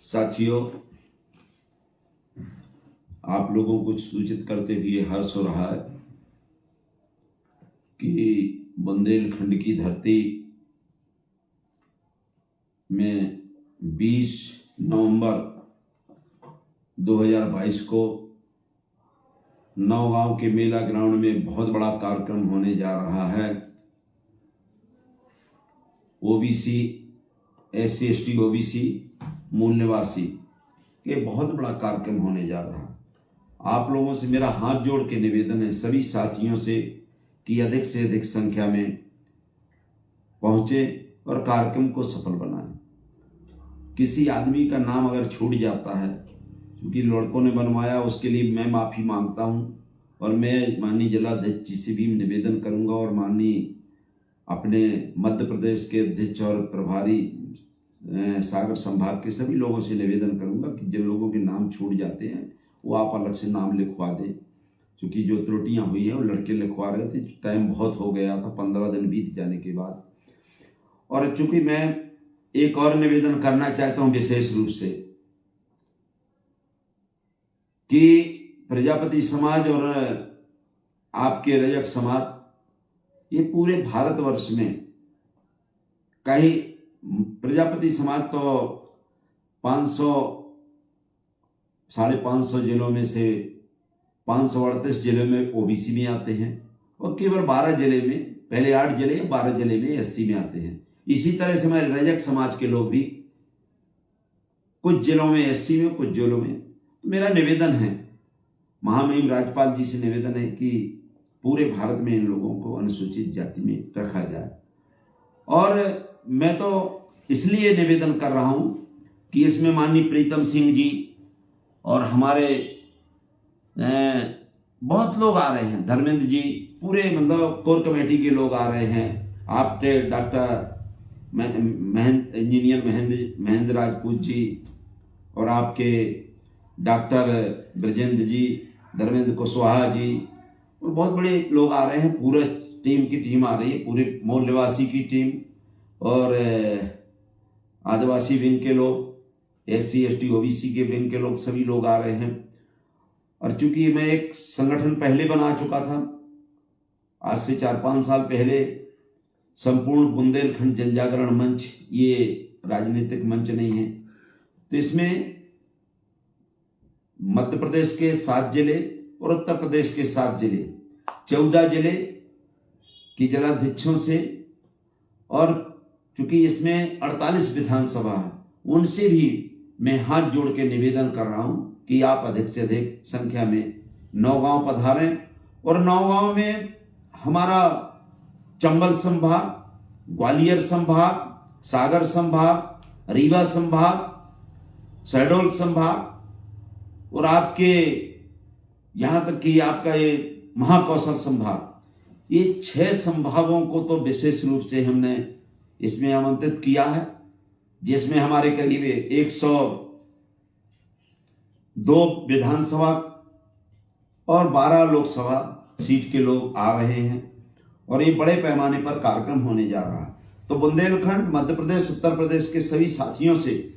साथियों, आप लोगों को सूचित करते हुए हर्ष हो रहा है कि बुंदेलखंड की धरती में 20 नवंबर 2022 को नौगांव के मेला ग्राउंड में बहुत बड़ा कार्यक्रम होने जा रहा है। ओबीसी, SC ST OBC मूल निवासी के बहुत बड़ा कार्यक्रम होने जा रहा है। आप लोगों से मेरा हाथ जोड़ के निवेदन है, सभी साथियों से, कि अधिक से अधिक संख्या में पहुंचे और कार्यक्रम को सफल बनाएं। किसी आदमी का नाम अगर छूट जाता है, क्योंकि लड़कों ने बनवाया, उसके लिए मैं माफ़ी मांगता हूं और मैं माननीय जिलाध्यक्ष जी से भी निवेदन करूंगा और माननीय अपने मध्य प्रदेश के अध्यक्ष और प्रभारी सागर संभाग के सभी लोगों से निवेदन करूंगा कि जिन लोगों के नाम छूट जाते हैं वो आप अलग से नाम लिखवा दें, क्योंकि जो त्रुटियां हुई हैं वो लड़के लिखवा रहे थे, टाइम बहुत हो गया था, 15 दिन बीत जाने के बाद। और चूंकि मैं एक और निवेदन करना चाहता हूं विशेष रूप से कि प्रजापति समाज और आपके रजक समाज, ये पूरे भारतवर्ष में कहीं प्रजापति समाज तो 500-550 जिलों में से 538 जिलों में ओबीसी में आते हैं और केवल 12 जिले में, पहले 8 जिले 12 जिले में SC में आते हैं। इसी तरह से हमारे रजक समाज के लोग भी कुछ जिलों में SC में, कुछ जिलों में। तो मेरा निवेदन है, महामहिम राज्यपाल जी से निवेदन है कि पूरे भारत में इन लोगों को अनुसूचित जाति में रखा जाए। और मैं तो इसलिए निवेदन कर रहा हूं कि इसमें माननीय प्रीतम सिंह जी और हमारे बहुत लोग आ रहे हैं, धर्मेंद्र जी, पूरे मतलब कोर कमेटी के लोग आ रहे हैं, आपके डॉक्टर इंजीनियर महेंद्र राजपूत जी और आपके डॉक्टर ब्रजेंद्र जी, धर्मेंद्र कुशवाहा जी, और बहुत बड़े लोग आ रहे हैं। पूरे टीम की टीम आ रही है, पूरे मूल निवासी की टीम और आदिवासी विंग के लोग, SC ST OBC के विंग के लोग, सभी लोग आ रहे हैं। और चूंकि मैं एक संगठन पहले बना चुका था, आज से 4-5 साल पहले, संपूर्ण बुंदेलखंड जनजागरण मंच, ये राजनीतिक मंच नहीं है, तो इसमें मध्य प्रदेश के 7 जिले और उत्तर प्रदेश के 7 जिले, 14 जिले की जिलाध्यक्षों से, और क्योंकि इसमें 48 विधानसभा है, उनसे भी मैं हाथ जोड़ के निवेदन कर रहा हूं कि आप अधिक से अधिक संख्या में नौगांव पधारें। और नौगांव में हमारा चंबल संभाग, ग्वालियर संभाग, सागर संभाग, रीवा संभाग, शहडोल संभाग और आपके यहां तक कि आपका ये महाकौशल संभाग, ये 6 संभागों को तो विशेष रूप से हमने इसमें आमंत्रित किया है, जिसमें हमारे करीब 102 विधानसभा और 12 लोकसभा सीट के लोग आ रहे हैं और ये बड़े पैमाने पर कार्यक्रम होने जा रहा है। तो बुंदेलखंड, मध्य प्रदेश, उत्तर प्रदेश के सभी साथियों से,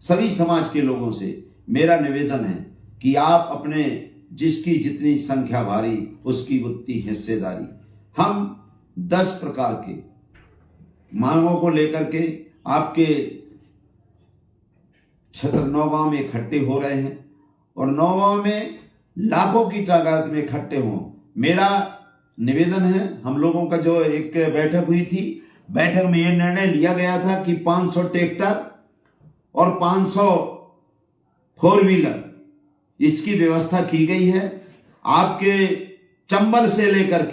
सभी समाज के लोगों से मेरा निवेदन है कि आप अपने जिसकी जितनी संख्या भारी उसकी उतनी हिस्सेदारी, हम 10 प्रकार के मांगों को लेकर के आपके क्षेत्र नौगांव में इकट्ठे हो रहे हैं और नौगांव में लाखों की तादाद में इकट्ठे हों। मेरा निवेदन है, हम लोगों का जो एक बैठक हुई थी, बैठक में यह निर्णय लिया गया था कि 500 ट्रैक्टर और 500 4 व्हीलर इसकी व्यवस्था की गई है। आपके चंबल से लेकर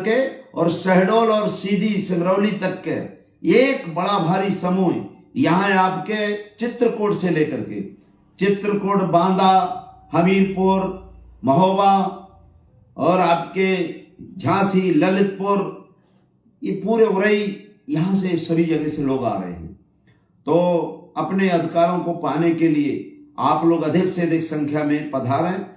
के और शहडोल और सीधी सिंगरौली तक के एक बड़ा भारी समूह यहां आपके चित्रकूट से लेकर के चित्रकूट, बांदा, हमीरपुर, महोबा और आपके झांसी, ललितपुर, ये पूरे उरई, यहां से सभी जगह से लोग आ रहे हैं। तो अपने अधिकारों को पाने के लिए आप लोग अधिक से अधिक संख्या में पधारें।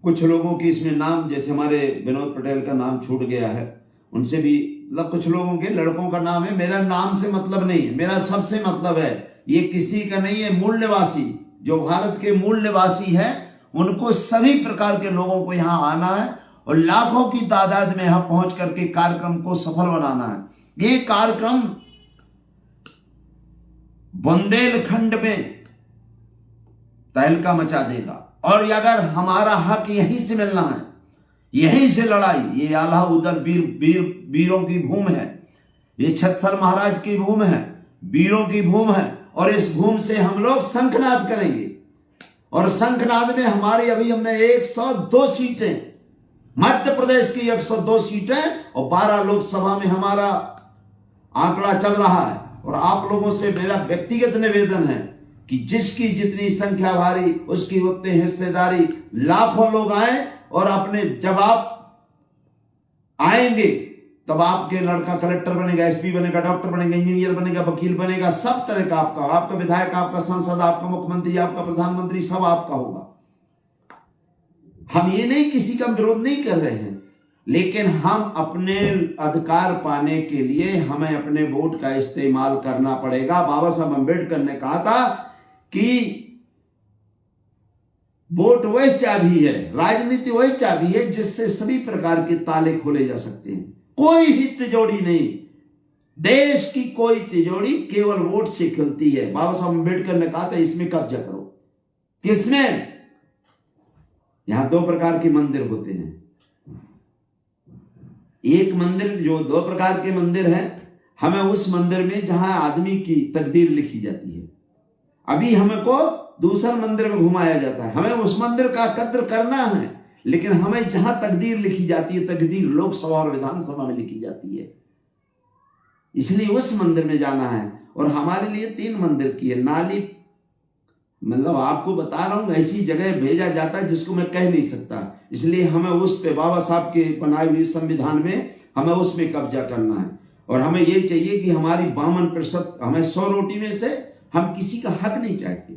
कुछ लोगों की इसमें नाम, जैसे हमारे विनोद पटेल का नाम छूट गया है, उनसे भी मतलब कुछ लोगों के लड़कों का नाम है, मेरा नाम से मतलब नहीं है, मेरा सबसे मतलब है। ये किसी का नहीं है, मूल निवासी जो भारत के मूल निवासी है उनको, सभी प्रकार के लोगों को यहाँ आना है और लाखों की तादाद में यहाँ पहुंच करके कार्यक्रम को सफल बनाना है। ये कार्यक्रम बुंदेलखंड में तहलका मचा देगा और अगर हमारा हक यहीं से मिलना है, यहीं से लड़ाई, ये आल्हा उदल वीरों की भूमि है, ये छत्तर महाराज की भूमि है, वीरों की भूमि है और इस भूमि से हम लोग शंखनाद करेंगे। और शंखनाद में हमारी अभी हमने 102 सीटें, मध्य प्रदेश की 102 सीटें और 12 लोकसभा में हमारा आंकड़ा चल रहा है। और आप लोगों से मेरा व्यक्तिगत निवेदन है कि जिसकी जितनी संख्या भारी उसकी उतनी हिस्सेदारी, लाखों लोग आए और अपने, जब आप आएंगे तब आपके लड़का कलेक्टर बनेगा, एसपी बनेगा, डॉक्टर बनेगा, इंजीनियर बनेगा, वकील बनेगा, सब तरह का आपका विधायक, आपका सांसद, आपका मुख्यमंत्री, आपका प्रधानमंत्री, सब आपका होगा। हम ये नहीं, किसी का विरोध नहीं कर रहे हैं, लेकिन हम अपने अधिकार पाने के लिए हमें अपने वोट का इस्तेमाल करना पड़ेगा। बाबा साहब अम्बेडकर ने कहा था कि वोट वही चाबी है, राजनीति वही चाबी है जिससे सभी प्रकार के ताले खोले जा सकते हैं। कोई भी तिजोरी नहीं, देश की कोई तिजोरी केवल वोट से खुलती है। बाबा साहब अम्बेडकर ने कहा था इसमें कब्जा करो। किसमें? यहां 2 प्रकार के मंदिर होते हैं। एक मंदिर, जो 2 प्रकार के मंदिर हैं, हमें उस मंदिर में जहां आदमी की तकदीर लिखी जाती है, अभी हमको दूसरा मंदिर में घुमाया जाता है। हमें उस मंदिर का कद्र करना है, लेकिन हमें जहां तकदीर लिखी जाती है, तकदीर लोकसभा और विधानसभा में लिखी जाती है, इसलिए उस मंदिर में जाना है। और हमारे लिए 3 मंदिर की है। नाली, मतलब आपको बता रहा हूं, ऐसी जगह भेजा जाता है जिसको मैं कह नहीं सकता, इसलिए हमें उस पे बाबा साहब के बनाए हुए संविधान में हमें उसमें कब्जा करना है। और हमें ये चाहिए कि हमारी 52%, हमें 100 रोटी में से हम किसी का हक नहीं चाहते,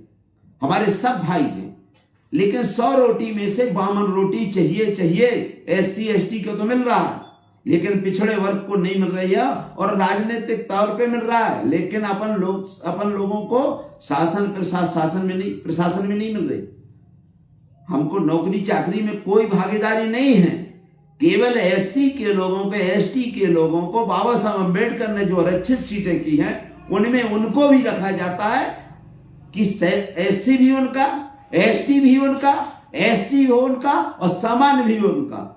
हमारे सब भाई हैं, लेकिन 100 रोटी में से 52 रोटी चाहिए। SC ST को तो मिल रहा है, लेकिन पिछड़े वर्ग को नहीं मिल रही है और राजनीतिक तौर पे मिल रहा है, लेकिन अपन लोगों को प्रशासन में नहीं मिल रही। हमको नौकरी चाकरी में कोई भागीदारी नहीं है। केवल SC के लोगों को, ST के लोगों को बाबा साहब अम्बेडकर ने जो आरक्षित सीटें की हैं उनमें उनको भी रखा जाता है कि SC भी उनका, ST भी उनका, SC भी उनका और सामान्य भी उनका।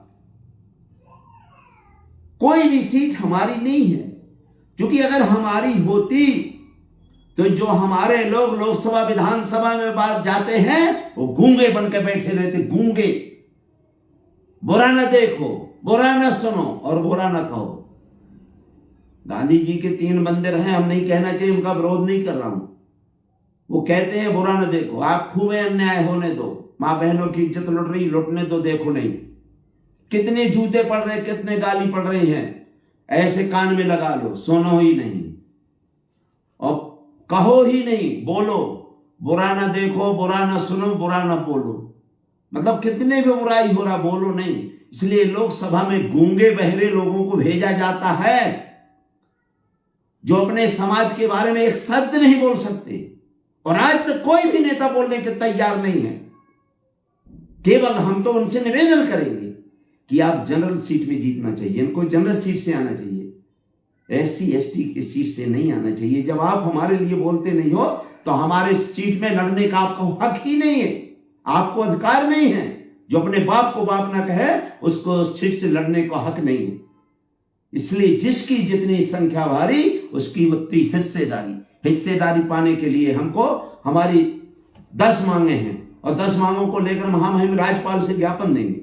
कोई भी सीट हमारी नहीं है, क्योंकि अगर हमारी होती तो जो हमारे लोग लोकसभा विधानसभा में बात जाते हैं वो गूंगे बनकर बैठे रहते, गूंगे। बुरा ना देखो, बुरा ना सुनो और बुरा ना कहो। गांधी जी के 3 मंदिर हैं, हम नहीं कहना चाहिए, उनका विरोध नहीं कर रहा हूं। वो कहते हैं बुरा ना देखो, आप खूब अन्याय होने दो, मां बहनों की इज्जत लुट रही, लुटने दो, देखो नहीं। कितने जूते पड़ रहे, कितने गाली पड़ रही हैं, ऐसे कान में लगा लो, सुनो ही नहीं और कहो ही नहीं, बोलो। बुरा ना देखो, बुरा ना सुनो, बुरा ना बोलो, मतलब कितने भी बुराई हो रहा, बोलो नहीं। इसलिए लोकसभा में गूंगे बहरे लोगों को भेजा जाता है जो अपने समाज के बारे में एक शब्द नहीं बोल सकते, और आज तक कोई भी नेता बोलने के तैयार नहीं है। केवल हम तो उनसे निवेदन करेंगे कि आप जनरल सीट में जीतना चाहिए, इनको जनरल सीट से आना चाहिए, SC ST की सीट से नहीं आना चाहिए। जब आप हमारे लिए बोलते नहीं हो तो हमारे सीट में लड़ने का आपको हक ही नहीं है, आपको अधिकार नहीं है। जो अपने बाप को बाप ना कहे उसको उस सीट से लड़ने का हक नहीं है। इसलिए जिसकी जितनी संख्या भारी उसकी उतनी हिस्सेदारी पाने के लिए हमको हमारी 10 मांगे हैं और 10 मांगों को लेकर हम राज्यपाल से ज्ञापन देंगे,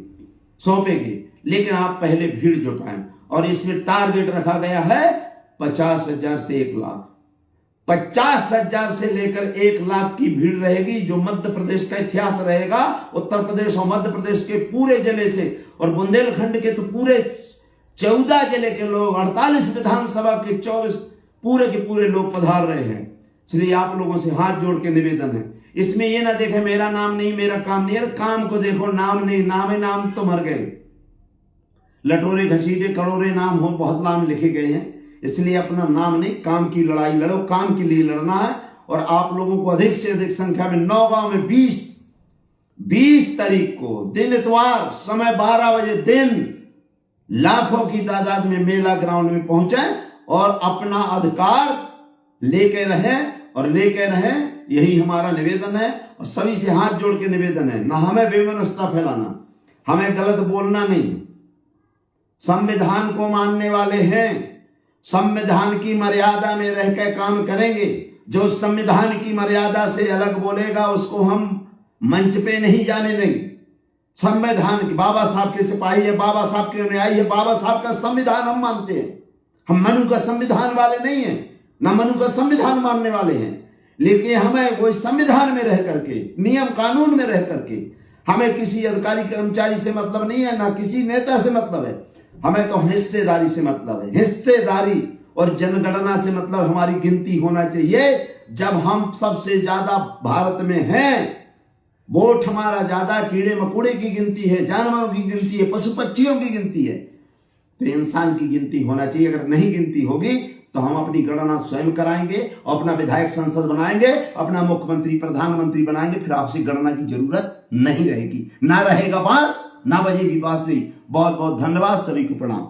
सौंपेंगे, लेकिन आप पहले भीड़ जुटाएं। और इसमें टारगेट रखा गया है 50,000 से 1 लाख, 50,000 से लेकर 1 लाख की भीड़ रहेगी। जो मध्य प्रदेश का इतिहास रहेगा, उत्तर प्रदेश और मध्य प्रदेश के पूरे जिले से और बुंदेलखंड के तो पूरे 14 जिले के लोग, 48 विधानसभा के 24 पूरे के पूरे लोग पधार रहे हैं। इसलिए आप लोगों से हाथ जोड़ के निवेदन है, इसमें ये ना देखे मेरा नाम नहीं, मेरा काम नहीं। यार काम को देखो, नाम नहीं, नाम है, नाम तो मर गए, लटोरे घसीटे कड़ोरे नाम हो, बहुत नाम लिखे गए हैं, इसलिए अपना नाम नहीं, काम की लड़ाई लड़ो, काम के लिए लड़ना है। और आप लोगों को अधिक से अधिक संख्या में नौगांव में 20 तारीख को दिन इतवार, समय 12 बजे दिन, लाखों की तादाद में मेला ग्राउंड में पहुंचे और अपना अधिकार लेके रहें, यही हमारा निवेदन है। और सभी से हाथ जोड़ के निवेदन है, ना हमें बेमनस्ता फैलाना, हमें गलत बोलना नहीं। संविधान को मानने वाले हैं, संविधान की मर्यादा में रहकर काम करेंगे। जो संविधान की मर्यादा से अलग बोलेगा उसको हम मंच पे नहीं जाने देंगे। संविधान की, बाबा साहब के सिपाही है, बाबा साहब के अनुयायी है, बाबा साहब का संविधान हम मानते हैं। हम मनु का संविधान वाले नहीं है, ना मनु का संविधान मानने वाले हैं। लेकिन हमें वो संविधान में रह करके, नियम कानून में रह करके, हमें किसी अधिकारी कर्मचारी से मतलब नहीं है, ना किसी नेता से मतलब है। हमें तो हिस्सेदारी से मतलब है, हिस्सेदारी और जनगणना से मतलब हमारी गिनती होना चाहिए। जब हम सबसे ज्यादा भारत में हैं, वोट हमारा ज्यादा, कीड़े मकोड़े की गिनती है, जानवरों की गिनती है, पशु पक्षियों की गिनती है, तो इंसान की गिनती होना चाहिए। अगर नहीं गिनती होगी तो हम अपनी गणना स्वयं कराएंगे, अपना विधायक संसद बनाएंगे, अपना मुख्यमंत्री प्रधानमंत्री बनाएंगे, फिर आपसे गणना की जरूरत नहीं रहेगी, ना रहेगा बात, ना बजेगी बांसुरी। बहुत बहुत धन्यवाद, सभी को प्रणाम।